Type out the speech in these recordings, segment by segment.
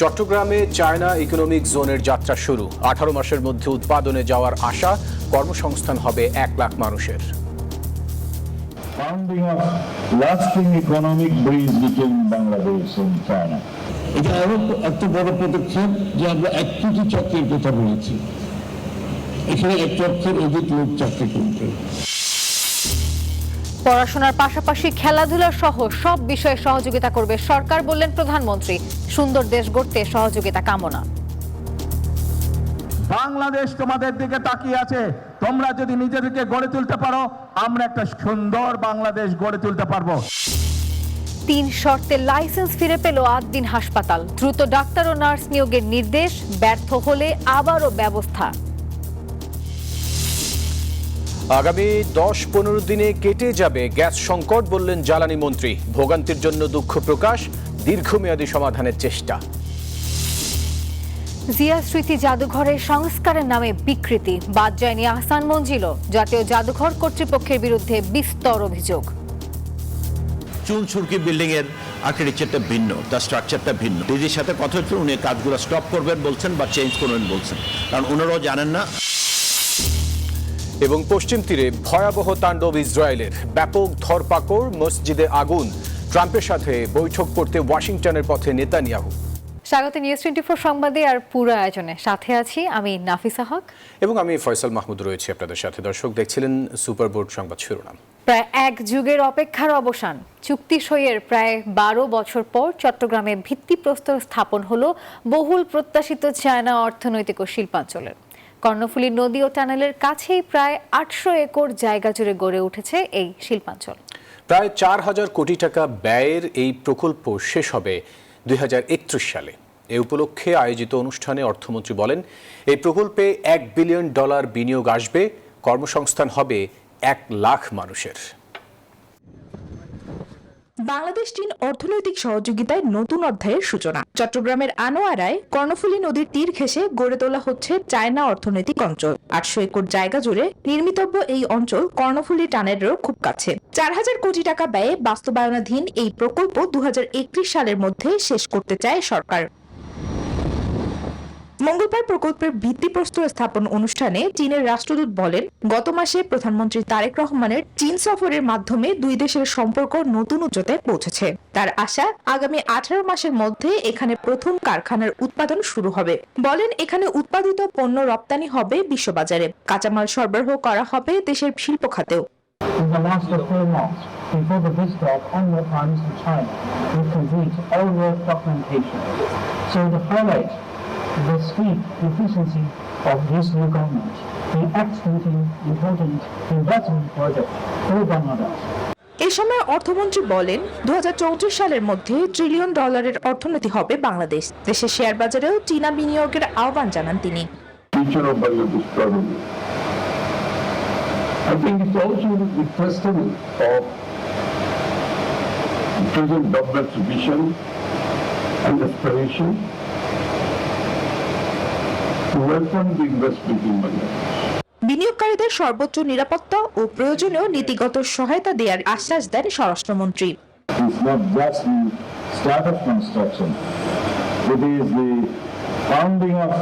চট্টগ্রামে China economic জোনের যাত্রা শুরু। 18 মাসের মধ্যে উৎপাদনে যাওয়ার আশা, কর্মসংস্থান হবে 1 লাখ মানুষের। Founding of lasting economic bridge between Bangladesh and China. এটা আরো একটা বড় পদক্ষেপ যে আমরা 1 কোটি চাকরির কথা বলেছি। এখানে 1 লক্ষের অধিক লোক চাকরি করবে। পড়াশোনার পাশাপাশি খেলাধুলা সহ সব বিষয়ে সহযোগিতা করবে সরকার, বললেন প্রধানমন্ত্রী। সুন্দর দেশ গড়তে সহযোগিতা কামনা। বাংলাদেশ তোমাদের দিকে তাকিয়ে আছে। তোমরা যদি নিজেদেরকে গড়ে তুলতে পারো, আমরা একটা সুন্দর বাংলাদেশ গড়ে তুলতে পারবো। 3 শর্তে লাইসেন্স ফিরে পেল আদ্দিন হাসপাতাল। দ্রুত ডাক্তার ও নার্স নিয়োগের নির্দেশ, ব্যর্থ হলে আবারও ব্যবস্থা। আগামী 10-15 দিনে কেটে যাবে গ্যাস সংকট, বললেন জ্বালানি মন্ত্রী। ভোগান্তির জন্য দুঃখ প্রকাশ, দীর্ঘমেয়াদী সমাধানের চেষ্টা। জিয়া স্মৃতি জাদুঘরের সংস্কারের নামে বিকৃতি, বাদ যায়নি আহসান মঞ্জিলও। জাতীয় জাদুঘর কর্তৃপক্ষের বিরুদ্ধে বিস্তর অভিযোগ। চুন সুরকি বিল্ডিং এর আর্কিটেকচারটা ভিন্ন, তার স্ট্রাকচারটা ভিন্ন। ডিজির সাথে কথা হচ্ছে, উনি কাজগুলো স্টপ করবেন বলছেন বা চেঞ্জ করবেন বলছেন, কারণ ওনারাও জানেন না। এবং পশ্চিম তীরে ভয়াবহ তাণ্ডব ইসরায়েলের। ব্যাপক ধরপাকড়, মসজিদে আগুন। ট্রাম্পের সাথে বৈঠক করতে ওয়াশিংটনের পথে নেতানিয়াহু। স্বাগত নিউজ 24 সংবাদে আর পুরো আয়োজনে। সাথে আছি আমি নাফিসা হক এবং আমি ফয়সাল মাহমুদ রয়েছি আপনাদের সাথে। দর্শক দেখছিলেন সুপার বোর্ড সংবাদ শিরোনাম। প্রায় 1 যুগের অপেক্ষার অবসান। চুক্তি সইয়ের প্রায় 12 বছর পর চট্টগ্রামে ভিত্তিপ্রস্তর স্থাপন হলো বহুল প্রত্যাশিত চায়না অর্থনৈতিক ও শিল্পাঞ্চলের। কর্ণফুলী নদী ও টানেলের কাছেই প্রায় 800 একর জায়গা জুড়ে গড়ে উঠেছে এই শিল্পাঞ্চল। প্রায় 4000 কোটি টাকা ব্যয়ের এই প্রকল্প শেষ হবে 2031 সালে। এ উপলক্ষে আয়োজিত অনুষ্ঠানে অর্থমন্ত্রী বলেন, এই প্রকল্পে $1 বিলিয়ন বিনিয়োগ আসবে, কর্মসংস্থান হবে 1 লাখ মানুষের। বাংলাদেশ চীন অর্থনৈতিক সহযোগিতায় নতুন অধ্যায়ের সূচনা। চট্টগ্রামের আনোয়ারায় কর্ণফুলী নদীর তীর ঘেঁষে গড়ে তোলা হচ্ছে চায়না অর্থনৈতিক অঞ্চল। 800 একর জায়গা জুড়ে নির্মিতব্য এই অঞ্চল কর্ণফুলী টানেলেরও খুব কাছে। 4000 কোটি টাকা ব্যয়ে বাস্তবায়নাধীন এই প্রকল্প 2031 সালের মধ্যে শেষ করতে চায় সরকার। মঙ্গলবার প্রকল্পের ভিত্তিপ্রস্তর স্থাপন অনুষ্ঠানে চীনের রাষ্ট্রদূত বলেন, গত মাসে প্রধানমন্ত্রী তারেক রহমানের চীন সফরের মাধ্যমে দুই দেশের সম্পর্ক নতুন উচ্চতায় পৌঁছেছে। তার আশা, আগামী 18 মাসের মধ্যে এখানে প্রথম কারখানার উৎপাদন শুরু হবে। বলেন, এখানে উৎপাদিত পণ্য রপ্তানি হবে বিশ্ববাজারে, কাঁচামাল সরবরাহ করা হবে দেশের শিল্প খাতেও। In the last 4 months, before the visit of Honorable Prime Minister China, we complete all work documentation. So to highlight the speed and efficiency of this new government, we executing important investment project for Bangladesh. এ সময় অর্থমন্ত্রী বলেন, 2034 সালের মধ্যে $1 trillion অর্থনীতি হবে বাংলাদেশ। দেশের share বাজারেও চীনা বিনিয়োগের আহ্বান জানান তিনি। Future of Bangladesh economy. I think it's also the testament of present government's vision and aspiration to welcome the investment in Bangladesh. বিনিয়োগকারীদের সর্বোচ্চ নিরাপত্তা ও প্রয়োজনীয় নীতিগত সহায়তা দেওয়ার আশ্বাস দেন স্বরাষ্ট্রমন্ত্রী। It's not just the start of construction, it is the founding of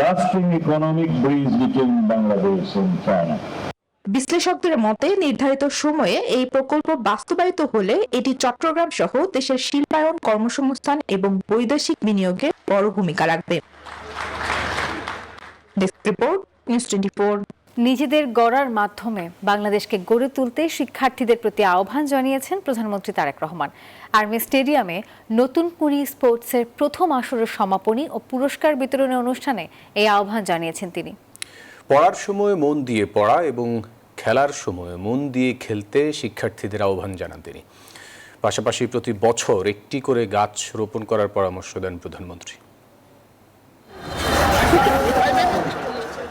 lasting economic bridge between Bangladesh and China. বিশ্লেষকদের মতে নির্ধারিত সময়ে এই প্রকল্প বাস্তবায়িত হলে এটি চট্টগ্রাম সহ দেশের শিল্পায়ন, কর্মসংস্থান এবং বৈদেশিক বিনিয়োগে বড় ভূমিকা রাখবে। Desk report, news 24। নিজেদের গড়ার মাধ্যমে বাংলাদেশকে গড়ে তুলতে শিক্ষার্থীদের প্রতি আহ্বান জানিয়েছেন প্রধানমন্ত্রী তারেক রহমান। আর্মি স্টেডিয়ামে নতুন কুড়ি স্পোর্টসের প্রথম আসরের সমাপনী ও পুরস্কার বিতরণী অনুষ্ঠানে এই আহ্বান জানিয়েছেন তিনি। পড়ার সময় মন দিয়ে পড়া এবং খেলার সময় মন দিয়ে খেলতে শিক্ষার্থীদের আহ্বান জানান তিনি। পাশাপাশি প্রতি বছর 1টি করে গাছ রোপণ করার পরামর্শ দেন প্রধানমন্ত্রী।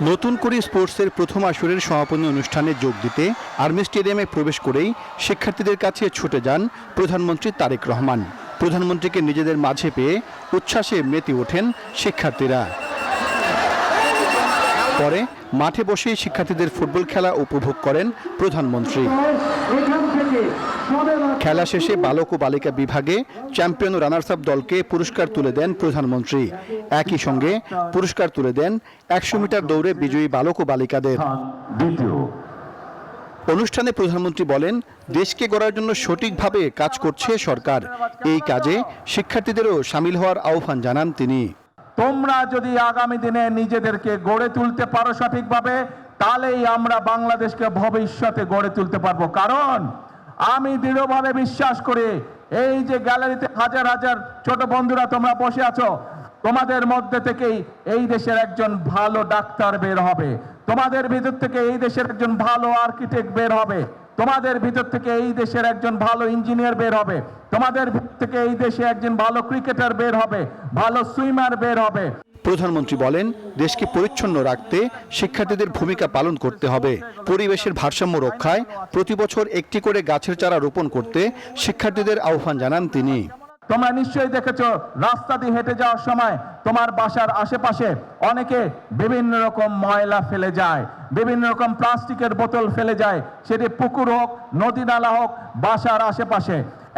নতুন করে স্পোর্টসের প্রথম আসরের সমাপনী অনুষ্ঠানে যোগ দিতে আর্মি স্টেডিয়ামে প্রবেশ করেই শিক্ষার্থীদের কাছে ছুটে যান প্রধানমন্ত্রী তারেক রহমান। প্রধানমন্ত্রীকে নিজেদের মাঝে পেয়ে উচ্ছ্বাসে মেতে ওঠেন শিক্ষার্থীরা। পরে মাঠে বসেই শিক্ষার্থীদের ফুটবল খেলা উপভোগ করেন প্রধানমন্ত্রী। খেলা শেষে বালক ও বালিকা বিভাগে চ্যাম্পিয়ন ও রানার্স আপ দলকে পুরস্কার তুলে দেন প্রধানমন্ত্রী। একই সঙ্গে পুরস্কার তুলে দেন 100 মিটার দৌড়ে বিজয়ী বালক ও বালিকাদের। অনুষ্ঠানে প্রধানমন্ত্রী বলেন, দেশকে গড়ার জন্য সঠিকভাবে কাজ করছে সরকার। এই কাজে শিক্ষার্থীদেরও সামিল হওয়ার আহ্বান জানান তিনি। তোমরা যদি আগামী দিনে নিজেদেরকে গড়ে তুলতে পারো সঠিকভাবে, তাহলেই আমরা বাংলাদেশকে ভবিষ্যতে গড়ে তুলতে পারবো। কারণ আমি দৃঢ়ভাবে বিশ্বাস করি, এই যে গ্যালারিতে হাজার হাজার ছোট বন্ধুরা তোমরা বসে আছো, তোমাদের মধ্যে থেকেই এই দেশের একজন ভালো ডাক্তার বের হবে, তোমাদের ভিতর থেকে এই দেশের একজন ভালো আর্কিটেক্ট বের হবে, তোমাদের ভিতর থেকে এই দেশের একজন ভালো ইঞ্জিনিয়ার বের হবে, তোমাদের ভিতর থেকে এই দেশে একজন ভালো ক্রিকেটার বের হবে, ভালো সুইমার বের হবে। প্রধানমন্ত্রী বলেন, দেশকে পরিচ্ছন্ন রাখতে শিক্ষার্থীদের ভূমিকা পালন করতে হবে। পরিবেশের ভারসাম্য রক্ষায় প্রতি বছর একটি করে গাছের চারা রোপণ করতে শিক্ষার্থীদের আহ্বান জানান তিনি। তোমরা নিশ্চয়ই দেখেছো, রাস্তা দিয়ে হেঁটে যাওয়ার সময় তোমার বাসার আশেপাশে অনেকে বিভিন্ন রকম ময়লা ফেলে যায়, বিভিন্ন রকম প্লাস্টিকের বোতল ফেলে যায়, সেটি পুকুর হোক, নদী নালা হোক, বাসার আশেপাশে।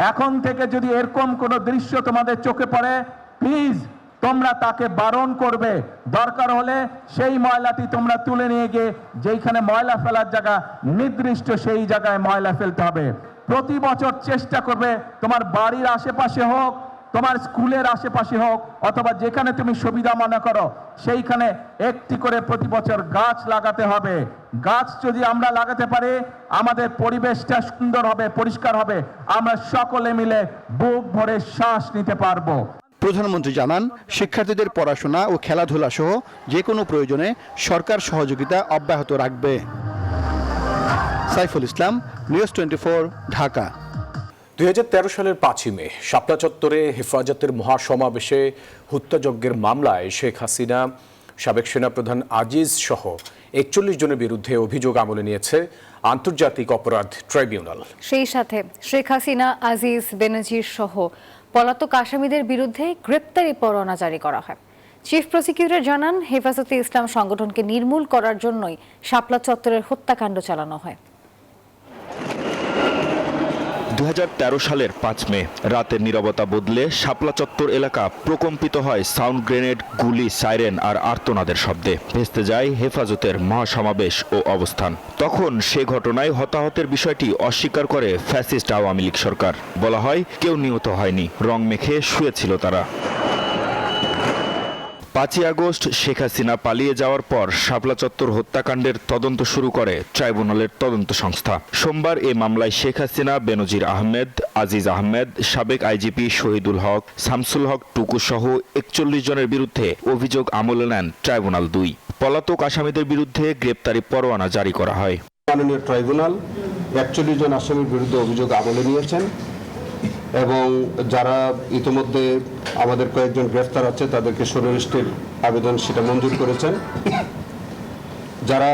এখন থেকে যদি এরকম কোনো দৃশ্য তোমাদের চোখে পড়ে, প্লিজ তোমরা তাকে বারণ করবে। দরকার হলে সেই ময়লাটি তোমরা তুলে নিয়ে গিয়ে যেখানে ময়লা ফেলার জায়গা নির্দিষ্ট সেই জায়গায় ময়লা ফেলতে হবে। প্রতি বছর চেষ্টা করবে তোমার বাড়ির আশেপাশে হোক, তোমার স্কুলের আশেপাশে হোক, অথবা যেখানে তুমি সুবিধা মনে করো সেইখানে একটি করে প্রতি বছর গাছ লাগাতে হবে। গাছ যদি আমরা লাগাতে পারি, আমাদের পরিবেশটা সুন্দর হবে, পরিষ্কার হবে, আমরা সকলে মিলে বুক ভরে শ্বাস নিতে পারবো। প্রধানমন্ত্রী জানান, শিক্ষার্থীদের পড়াশোনা ও খেলাধুলা সহ যে কোনো প্রয়োজনে সরকার সহযোগিতা অব্যাহত রাখবে। সাইফুল ইসলাম, নিউজ 24, ঢাকা। 2013 সালের 5ই মে শাপলা চত্বরে হেফাজতের মহাসমাবেশে হত্যাযজ্ঞের মামলায় শেখ হাসিনা, সাবেক সেনাপ্রধান আজিজ সহ 41 জনের বিরুদ্ধে অভিযোগ আমলে নিয়েছে আন্তর্জাতিক অপরাধ ট্রাইব্যুনাল। সেই সাথে শেখ হাসিনা, আজিজ, বেনজির সহ পলাতক আসামিদের বিরুদ্ধে গ্রেপ্তারি পরোয়ানা জারি করা হয়। চিফ প্রসিকিউটর জানান, হেফাজতে ইসলাম সংগঠনকে নির্মূল করার জন্যই শাপলা চত্বরের হত্যাকাণ্ড চালানো হয়। 2013 সালের 5 মে রাতের নীরবতা বদলে শাপলা চত্বর এলাকা প্রকম্পিত হয় সাউন্ড গ্রেনেড, গুলি, সাইরেন আর আর্তনাদের শব্দে। ভেস্তে যায় হেফাজতের মহাসমাবেশ ও অবস্থান। তখন সে ঘটনায় হতাহতের বিষয়টি অস্বীকার করে ফ্যাসিস্ট আওয়ামী লীগ সরকার। বলা হয়, কেউ নিহত হয়নি, রং মেখে শুয়েছিল তারা। 5ই আগস্ট শেখ হাসিনা পালিয়ে যাওয়ার পর শাপলা চত্বর হত্যাকাণ্ডের তদন্ত শুরু করে ট্রাইব্যুনালের তদন্ত সংস্থা। সোমবার এ মামলায় শেখ হাসিনা, বেনজির আহমেদ, আজিজ আহমেদ, সাবেক আইজিপি শহীদুল হক, শামসুল হক টুকু সহ 41 জনের বিরুদ্ধে অভিযোগ আমলে নেন ট্রাইব্যুনাল 2। পলাতক আসামিদের বিরুদ্ধে গ্রেপ্তারি পরোয়ানা জারি করা হয়। মাননীয় ট্রাইব্যুনাল 41 জন আসামির বিরুদ্ধে অভিযোগ আমলে নিয়েছেন এবং যারা ইতিমধ্যে আমাদের কয়েকজন গ্রেফতার আছে তাদেরকে সুনির্দিষ্টের আবেদন সেটা মঞ্জুর করেছেন। যারা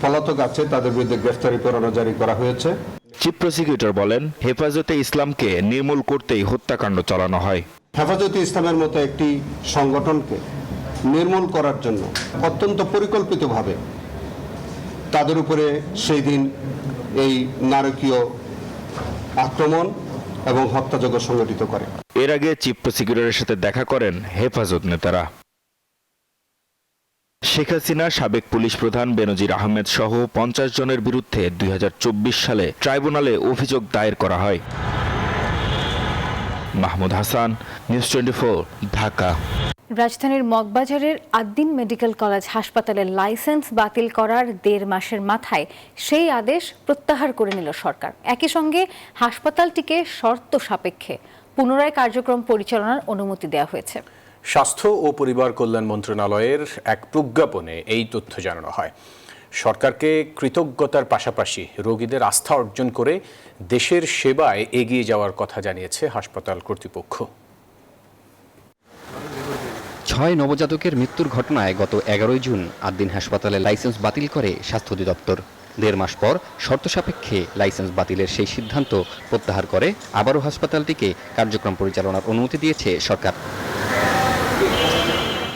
পলাতক আছে তাদের বিরুদ্ধে গ্রেফতারি পরোয়ানা জারি করা হয়েছে। চিফ প্রসিকিউটর বলেন, হেফাজতে ইসলামকে নির্মূল করতেই হত্যাকাণ্ড চালানো হয়। হেফাজতে ইসলামের মতো একটি সংগঠনকে নির্মূল করার জন্য অত্যন্ত পরিকল্পিতভাবে তাদের উপরে সেই দিন এই নারকীয় আক্রমণ এবং হত্যাযজ্ঞ সংগঠিত করে। এর আগে চিফ প্রসিকিউটরের সাথে দেখা করেন হেফাজত নেতারা। শেখ হাসিনা, সাবেক পুলিশ প্রধান বেনজির আহমেদ সহ 50 জনের বিরুদ্ধে 2024 সালে ট্রাইব্যুনালে অভিযোগ দায়ের করা হয়। মাহমুদ হাসান, নিউজ 24, ঢাকা। রাজধানীর মগবাজারের আদ্দিন মেডিকেল কলেজ হাসপাতালের লাইসেন্স বাতিল করার 1.5 মাসের মাথায় সেই আদেশ প্রত্যাহার করে নিল সরকার। একই সঙ্গে হাসপাতালটিকে শর্ত সাপেক্ষে পুনরায় কার্যক্রম পরিচালনার অনুমতি দেওয়া হয়েছে। স্বাস্থ্য ও পরিবার কল্যাণ মন্ত্রণালয়ের এক প্রজ্ঞাপনে এই তথ্য জানানো হয়। সরকারকে কৃতজ্ঞতার পাশাপাশি রোগীদের আস্থা অর্জন করে দেশের সেবায় এগিয়ে যাওয়ার কথা জানিয়েছে হাসপাতাল কর্তৃপক্ষ। 6 নবজাতকের মৃত্যুর ঘটনায় গত 11 জুন আদ্দিন হাসপাতালের লাইসেন্স বাতিল করে স্বাস্থ্য অধিদপ্তর। 1.5 মাস পর শর্ত সাপেক্ষে লাইসেন্স বাতিলের সেই সিদ্ধান্ত প্রত্যাহার করে আবারও হাসপাতালটিকে কার্যক্রম পরিচালনার অনুমতি দিয়েছে সরকার।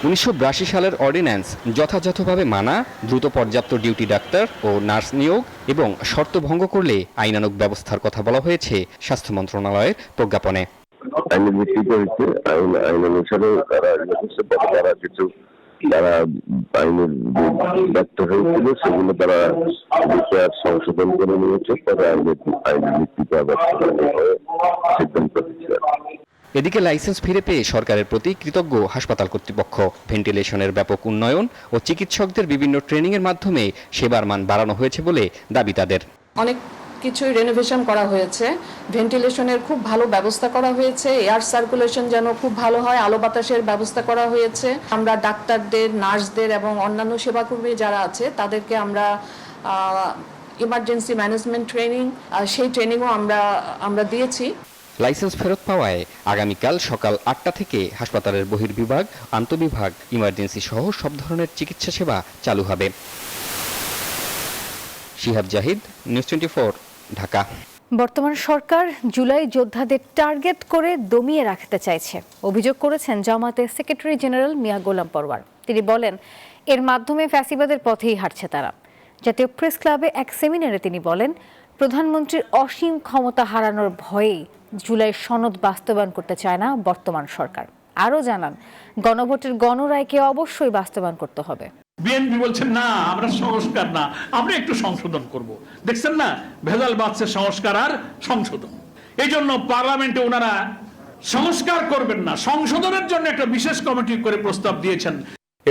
1982 সালের অর্ডিন্যান্স যথাযথভাবে মানা, দ্রুত পর্যাপ্ত ডিউটি ডাক্তার ও নার্স নিয়োগ এবং শর্ত ভঙ্গ করলে আইনানুগ ব্যবস্থার কথা বলা হয়েছে স্বাস্থ্য মন্ত্রণালয়ের প্রজ্ঞাপনে। আইনের ভিত্তিতে হচ্ছে আইন অনুসারে তারা কিছু তারা আইনের ব্যর্থ হয়েছিল সেগুলো তারা বিচার সংশোধন করে নিয়েছে, পরে আইনের ভিত্তিতে আবার সিদ্ধান্ত দিচ্ছে। এদিকে লাইসেন্স ফিরে পেয়ে সরকারের প্রতি কৃতজ্ঞ হাসপাতাল কর্তৃপক্ষ। ভেন্টিলেশনের ব্যাপক উন্নয়ন ও চিকিৎসকদের বিভিন্ন ট্রেনিংয়ের মাধ্যমে সেবার মান বাড়ানো হয়েছে বলে দাবি তাদের। অনেক কিছুই রেনোভেশন করা হয়েছে, ভেন্টিলেশনের খুব ভালো ব্যবস্থা করা হয়েছে, এয়ার সার্কুলেশন যেন খুব ভালো হয়, আলো বাতাসের ব্যবস্থা করা হয়েছে। আমরা ডাক্তারদের, নার্সদের এবং অন্যান্য সেবাকর্মী যারা আছে তাদেরকে আমরা ইমার্জেন্সি ম্যানেজমেন্ট ট্রেনিং, সেই ট্রেনিংও আমরা দিয়েছি। লাইসেন্স ফেরত পাওয়ায় আগামীকাল সকাল 8টা থেকে হাসপাতালের বহির্বিভাগ, আন্তঃবিভাগ, ইমার্জেন্সি সহ সব ধরনের চিকিৎসা সেবা চালু হবে। শিহাব জাহিদ, নিউজ 24, ঢাকা। বর্তমান সরকার জুলাই যোদ্ধাদের টার্গেট করে দমিয়ে রাখতে চাইছে, অভিযোগ করেছেন জামায়াতের সেক্রেটারি জেনারেল মিয়া গোলাম পরওয়ার। তিনি বলেন, এর মাধ্যমে ফ্যাসিবাদের পথেই হাঁটছে তারা। জাতীয় প্রেস ক্লাবে এক সেমিনারে তিনি বলেন, প্রধানমন্ত্রীর অসীম ক্ষমতা হারানোর ভয়েই জুলাই সনদ বাস্তবায়ন করতে চায় না বর্তমান সরকার। আরও জানান, গণভোটের গণরায়কে অবশ্যই বাস্তবায়ন করতে হবে। বিএনপি বলছেন না, আমরা সংস্কার না, আমরা একটু সংশোধন করব। দেখছেন না, ভেজাল বাড়ছে সংস্কার আর সংশোধন। এই জন্য পার্লামেন্টে ওনারা সংস্কার করবেন না, সংশোধনের জন্য একটা বিশেষ কমিটি করে প্রস্তাব দিয়েছেন।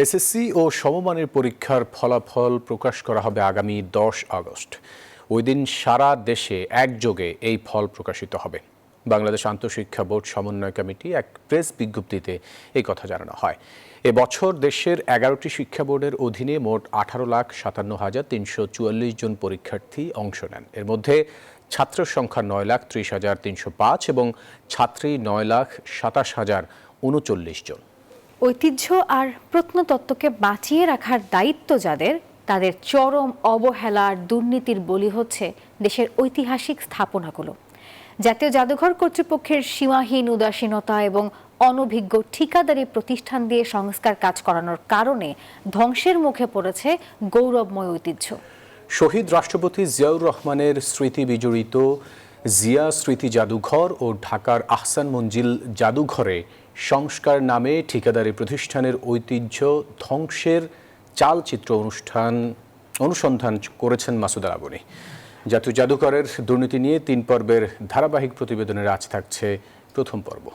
এসএসসি ও সমমানের পরীক্ষার ফলাফল প্রকাশ করা হবে আগামী 10 আগস্ট। ওই দিন সারা দেশে একযোগে এই ফল প্রকাশিত হবে। বাংলাদেশ আন্তঃশিক্ষা বোর্ড সমন্বয় কমিটি এক প্রেস বিজ্ঞপ্তিতে এই কথা জানানো হয়। এবছর দেশের 11টি শিক্ষা বোর্ডের অধীনে মোট 18,57,344 জন পরীক্ষার্থী অংশ নেন। এর মধ্যে ছাত্র সংখ্যা 9,30,305 এবং ছাত্রী 9,27,039 জন। ঐতিহ্য আর প্রত্নতত্ত্বকে বাঁচিয়ে রাখার দায়িত্ব যাদের, তাদের চরম অবহেলা আর দুর্নীতির বলি হচ্ছে দেশের ঐতিহাসিক স্থাপনাগুলো। জাতীয় জাদুঘর কর্তৃপক্ষের সীমাহীন উদাসীনতা এবং অনভিজ্ঞ ঠিকাদারি প্রতিষ্ঠান দিয়ে সংস্কার কাজ করানোর কারণে ধ্বংসের মুখে পড়েছে গৌরবময় ঐতিহ্য। শহীদ রাষ্ট্রপতি জিয়াউর রহমানের স্মৃতি বিজড়িত জিয়া স্মৃতি জাদুঘর ও ঢাকার আহসান মঞ্জিল জাদুঘরে সংস্কার নামে ঠিকাদারি প্রতিষ্ঠানের ঐতিহ্য ধ্বংসের চালচিত্র অনুসন্ধান করেছেন মাসুদ আল আবনী। জাতীয় জাদুঘরের দুর্নীতি নিয়ে 3 পর্বের ধারাবাহিক প্রতিবেদনের আজ থাকছে প্রথম পর্ব।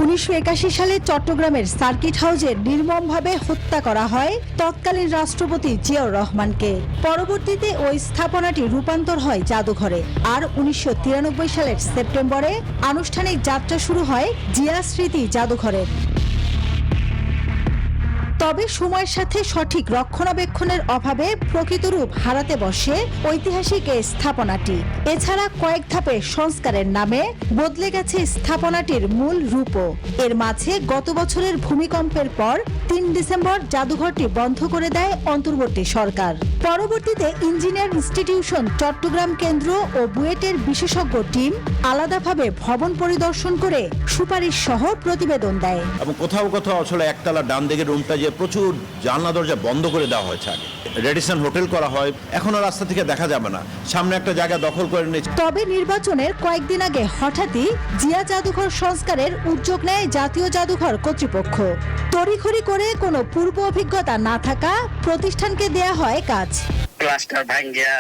1981 সালে চট্টগ্রামের সার্কিট হাউসে নির্মমভাবে হত্যা করা হয় তৎকালীন রাষ্ট্রপতি জিয়াউর রহমানকে। পরবর্তীতে ওই স্থাপনাটি রূপান্তর হয় জাদুঘরে। আর 1993 সালের সেপ্টেম্বরে আনুষ্ঠানিক যাত্রা শুরু হয় জিয়া স্মৃতি জাদুঘরের। তবে সময়ের সাথে সঠিক রক্ষণাবেক্ষণের অভাবে প্রকৃত রূপ হারাতে বসে ঐতিহাসিক এই স্থাপনাটি। এছাড়া কয়েক ধাপে সংস্কারের নামে বদলে গেছে স্থাপনাটির মূল রূপও। এর মাঝে গত বছরের ভূমিকম্পের পর 3 ডিসেম্বর জাদুঘরটি বন্ধ করে দেয় অন্তর্বর্তী সরকার। পরবর্তীতে ইঞ্জিনিয়ার ইনস্টিটিউশন চট্টগ্রাম কেন্দ্র ও বুয়েটের বিশেষজ্ঞ টিম আলাদাভাবে ভবন পরিদর্শন করে সুপারিশ সহ প্রতিবেদন দেয়। এবং কোথাও কোথাও আসলে একতলা ডান দিকের রুমটা যে প্রচুর জানলা দরজা বন্ধ করে দেওয়া হয়েছে। আগে রেডিসন হোটেল করা হয়, এখনো রাস্তা থেকে দেখা যাবে না, সামনে একটা জায়গা দখল করে নিয়েছে। তবে নির্বাচনের কয়েকদিন আগে হঠাৎই জিয়া জাদুঘর সংস্কারের উদ্যোগ নেয় জাতীয় জাদুঘর কর্তৃপক্ষ। তড়িঘড়ি করে কোনো পূর্ব অভিজ্ঞতা না থাকা প্রতিষ্ঠানকে দেয়া হয় কাজ। প্লাস্টার ভাঙ্গিয়া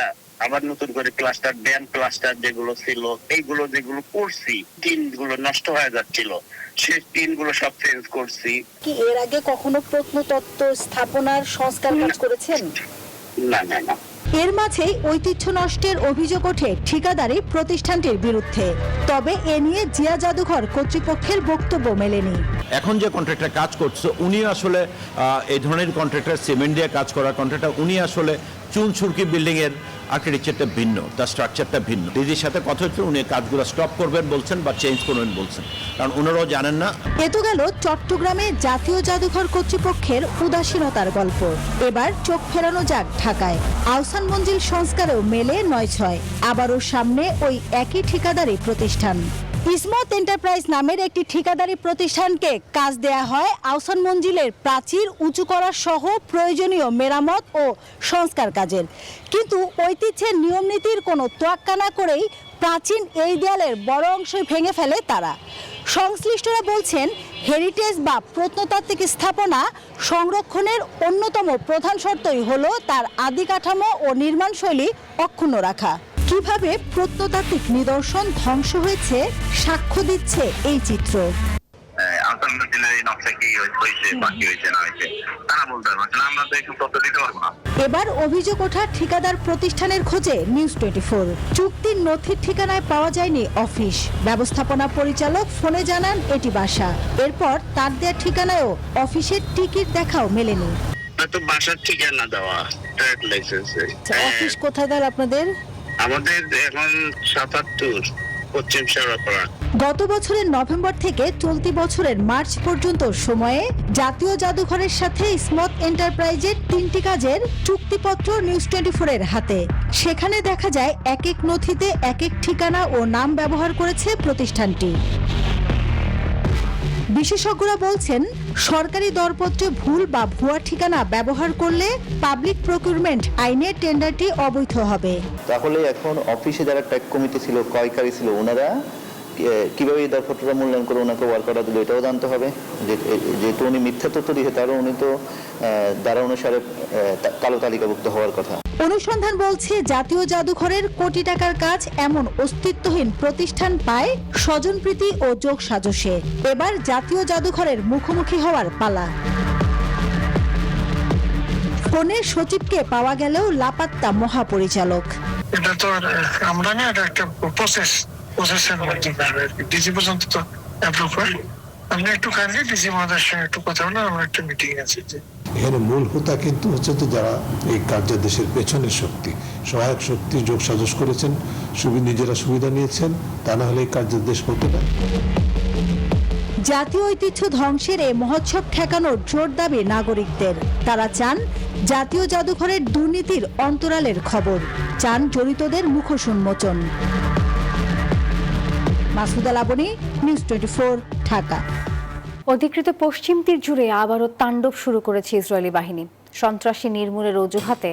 আবার নতুন করে প্লাস্টার, ড্যাম প্লাস্টার যেগুলো ছিল এইগুলো যেগুলো করছি, টিনগুলো নষ্ট হয়ে যাচ্ছিল, সেই টিনগুলো সব চেঞ্জ করছি। কি এর আগে কখনো প্রত্নতত্ত্ব স্থাপনার সংস্কার কাজ করেছেন? না না না। এর মাঝেই ঐতিহ্য নষ্টের অভিযোগ ওঠে ঠিকাদারি প্রতিষ্ঠানটির বিরুদ্ধে। তবে এ নিয়ে জিয়া জাদুঘর কর্তৃপক্ষের বক্তব্য মেলেনি। এখন যে কন্ট্রাক্টর কাজ করছে উনি আসলে এই ধরনের কন্ট্রাক্টর, সিমেন্ট দিয়ে কাজ করার কন্ট্রাক্টর, উনি আসলে চুনছুরকি বিল্ডিং এর আর্কিটেকচারটা ভিন্ন, তার স্ট্রাকচারটা ভিন্ন। দিদির সাথে কথা হচ্ছে, উনি কাজগুলো স্টপ করবেন বলছেন বা চেঞ্জ করবেন বলছেন, কারণ ওনারাও জানেন না। এ তো গেল চট্টগ্রামে জাতীয় জাদুঘর কর্তৃপক্ষের উদাসীনতার গল্প। এবার চোখ ফেরানো যাক ঢাকায়। আহসান মঞ্জিল সংস্কারেও মেলে 9-6, আবারও সামনে ওই একই ঠিকাদারি প্রতিষ্ঠান। ইসমত এন্টারপ্রাইজ নামের একটি ঠিকাদারি প্রতিষ্ঠানকে কাজ দেয়া হয় আহসান মঞ্জিলের প্রাচীর উঁচু করা সহ প্রয়োজনীয় মেরামত ও সংস্কার কাজের। কিন্তু ঐতিহ্যের নিয়মনীতির কোনো তোয়াক্কা না করেই প্রাচীন এই দেয়ালের বড় অংশই ভেঙে ফেলে তারা। সংশ্লিষ্টরা বলছেন, হেরিটেজ বা প্রত্নতাত্ত্বিক স্থাপনা সংরক্ষণের অন্যতম প্রধান শর্তই হলো তার আদি কাঠামো ও নির্মাণশৈলী অক্ষুণ্ণ রাখা। কিভাবে প্রত্নতাত্ত্বিক নিদর্শন ধ্বংস হয়েছে সাক্ষ্য দিচ্ছে এই চিত্র। এবার অভিযোগ ওঠা ঠিকাদার প্রতিষ্ঠানের খোঁজে নিউজ 24। চুক্তির নথির ঠিকানায় পাওয়া যায়নি অফিস। ব্যবস্থাপনা পরিচালক ফোনে জানান এটি বাসা। এরপর তার দেওয়া ঠিকানায়ও অফিসের টিকিট দেখাও মেলেনি। বাসার ঠিকানা দেওয়া ট্রেড লাইসেন্সে। অফিস কোথায় দাঁড় আপনাদের? আমাদের এখন ৭৭ পশ্চিম শেওড়াপাড়া। গত বছরের নভেম্বর থেকে চলতি বছরের মার্চ পর্যন্ত সময়ে জাতীয় জাদুঘরের সাথে ইসমত এন্টারপ্রাইজের 3টি কাজের চুক্তিপত্র নিউজ 24 এর হাতে। সেখানে দেখা যায় এক এক নথিতে এক এক ঠিকানা ও নাম ব্যবহার করেছে প্রতিষ্ঠানটি। বিশেষজ্ঞরা বলছেন, সরকারি দরপত্রে ভুল বা ভুয়া ঠিকানা ব্যবহার করলে পাবলিক প্রকিউরমেন্ট আইনে টেন্ডারটি অবৈধ হবে। তাহলে এখন অফিসে যারা ট্যাগ কমিটি ছিল, ক্রয়কারী ছিল, ওনারা কিভাবে এই দরপত্রটা মূল্যায়ন করে ওনাকে ওয়ার্ক অর্ডার দিল এটাও জানতে হবে। যেহেতু উনি মিথ্যা তথ্য দিয়েছে, তারও উনি তো দ্বারা অনুসারে কালো তালিকাভুক্ত হওয়ার কথা। অনুসন্ধান বলছে, জাতীয় জাদুঘরের কোটি টাকার কাজ এমন অস্তিত্বহীন প্রতিষ্ঠান পায় স্বজনপ্রীতি ও যোগ সাজসে। এবার জাতীয় জাদুঘরের মুখোমুখি হওয়ার পালা। ফোনে সচিবকে পাওয়া গেলেও লাপাত্তা মহাপরিচালক। এটা তো আমরা না, এটা একটা প্রসেসের মধ্যে ডিজি পর্যন্ত তো অ্যাপ্রুভ হয়। আমি একটু কাইন্ডলি ডিজি মহোদয়ের সঙ্গে একটু কথা বলে আমার একটা মিটিং আছে। এখানে মূল হোতা কিন্তু হচ্ছে তো যারা এই কার্যাদেশের পেছনের শক্তি, সহায়ক শক্তি যোগ সাজস করেছেন, নিজেরা সুবিধা নিয়েছেন, তা না হলে এই কার্যাদেশ হতো না। জাতীয় ঐতিহ্য ধ্বংসের এ মহোৎসব ঠেকানোর জোর দাবি নাগরিকদের। তারা চান জাতীয় জাদুঘরের দুর্নীতির অন্তরালের খবর, চান জড়িতদের মুখোশ উন্মোচন। মাসুদা লাবনী, নিউজ 24, ঢাকা। অধিকৃত পশ্চিম তীর জুড়ে আবারও তাণ্ডব শুরু করেছে ইসরায়েলি বাহিনী। সন্ত্রাসী নির্মূলের অজুহাতে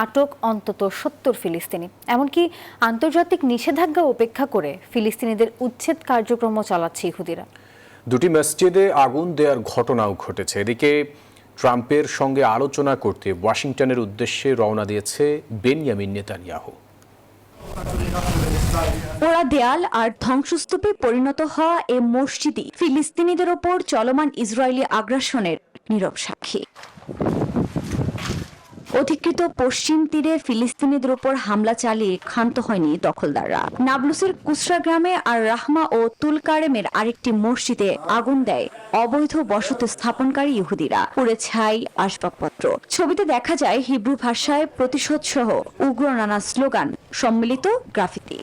আটক অন্তত 70 ফিলিস্তিনি। এমনকি আন্তর্জাতিক নিষেধাজ্ঞা উপেক্ষা করে ফিলিস্তিনিদের উচ্ছেদ কার্যক্রমও চালাচ্ছে ইহুদিরা। দুটি মসজিদে আগুন দেওয়ার ঘটনাও ঘটেছে। এদিকে ট্রাম্পের সঙ্গে আলোচনা করতে ওয়াশিংটনের উদ্দেশ্যে রওনা দিয়েছে বেনিয়ামিন নেতানিয়াহু। পোড়া দেয়াল আর ধ্বংসস্তূপে পরিণত হওয়া এ মসজিদই ফিলিস্তিনিদের ওপর চলমান ইসরায়েলি আগ্রাসনের নীরব সাক্ষী। অধিকৃত পশ্চিম তীরে ফিলিস্তিনিদের উপর হামলা চালিয়ে ক্ষান্ত হয়নি দখলদাররা। নাবলুসের কুসরা গ্রামে আর রাহমা ও তুলকারেমের আরেকটি মসজিদে আগুন দেয় অবৈধ বসতি স্থাপনকারী ইহুদিরা। পুড়ে ছাই আসবাবপত্র। ছবিতে দেখা যায় হিব্রু ভাষায় প্রতিশোধ সহ উগ্র নানা স্লোগান সম্মিলিত গ্রাফিতি।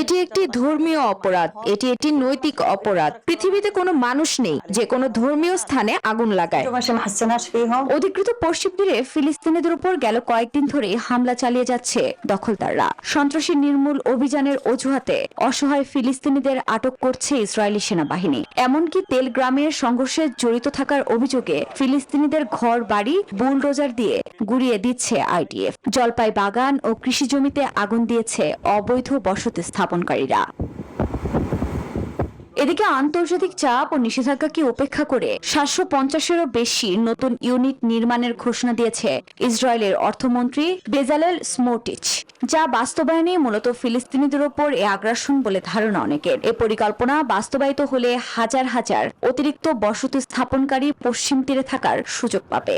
এটি একটি ধর্মীয় অপরাধ, এটি একটি নৈতিক অপরাধ। পৃথিবীতে কোনো মানুষ নেই যে কোনো ধর্মীয় স্থানে আগুন লাগায়। অধিকৃত পশ্চিম তীরে ফিলিস্তিনিদের উপর গেল কয়েকদিন ধরে হামলা চালিয়ে যাচ্ছে দখলদাররা। সন্ত্রাসী নির্মূল অভিযানের অজুহাতে অসহায় ফিলিস্তিনিদের আটক করছে ইসরায়েলি সেনাবাহিনী। এমনকি তেল গ্রামের সংঘর্ষে জড়িত থাকার অভিযোগে ফিলিস্তিনিদের ঘর বাড়ি বুলডোজার দিয়ে গুড়িয়ে দিচ্ছে আইডিএফ। জলপাই বাগান ও কৃষি জমিতে আগুন দিয়েছে অবৈধ বসতি স্থাপনকারীরা। এদিকে আন্তর্জাতিক চাপ ও নিষেধাজ্ঞাকে উপেক্ষা করে 750-এরও বেশি নতুন ইউনিট নির্মাণের ঘোষণা দিয়েছে ইসরায়েলের অর্থমন্ত্রী বেজালেল স্মোট্রিচ, যা বাস্তবায়নে মূলত ফিলিস্তিনিদের ওপর এ আগ্রাসন বলে ধারণা অনেকের। এ পরিকল্পনা বাস্তবায়িত হলে হাজার হাজার অতিরিক্ত বসতি স্থাপনকারী পশ্চিম তীরে থাকার সুযোগ পাবে।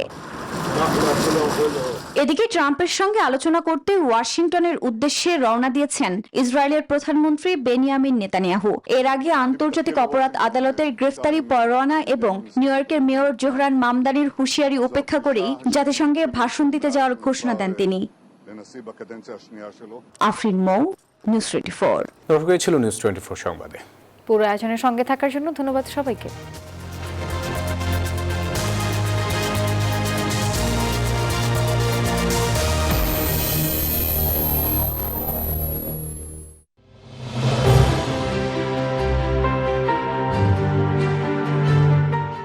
এদিকে ট্রাম্পের সঙ্গে আলোচনা করতে ওয়াশিংটনের উদ্দেশ্যে রওনা দিয়েছেন ইসরায়েলের প্রধানমন্ত্রী বেনিয়ামিন নেতানিয়াহু। এর আগে আন্তর্জাতিক অপরাধ আদালতের গ্রেফতারি পরোয়ানা এবং নিউ ইয়র্কের মেয়র জোহরান মামদানির হুঁশিয়ারি উপেক্ষা করেই জাতিসংঘে ভাষণ দিতে যাওয়ার ঘোষণা দেন তিনি। আফরিন মৌ, নিউজ 24। ছিল নিউজ 24 সংবাদে। পুরো আয়োজনের সঙ্গে থাকার জন্য ধন্যবাদ সবাইকে।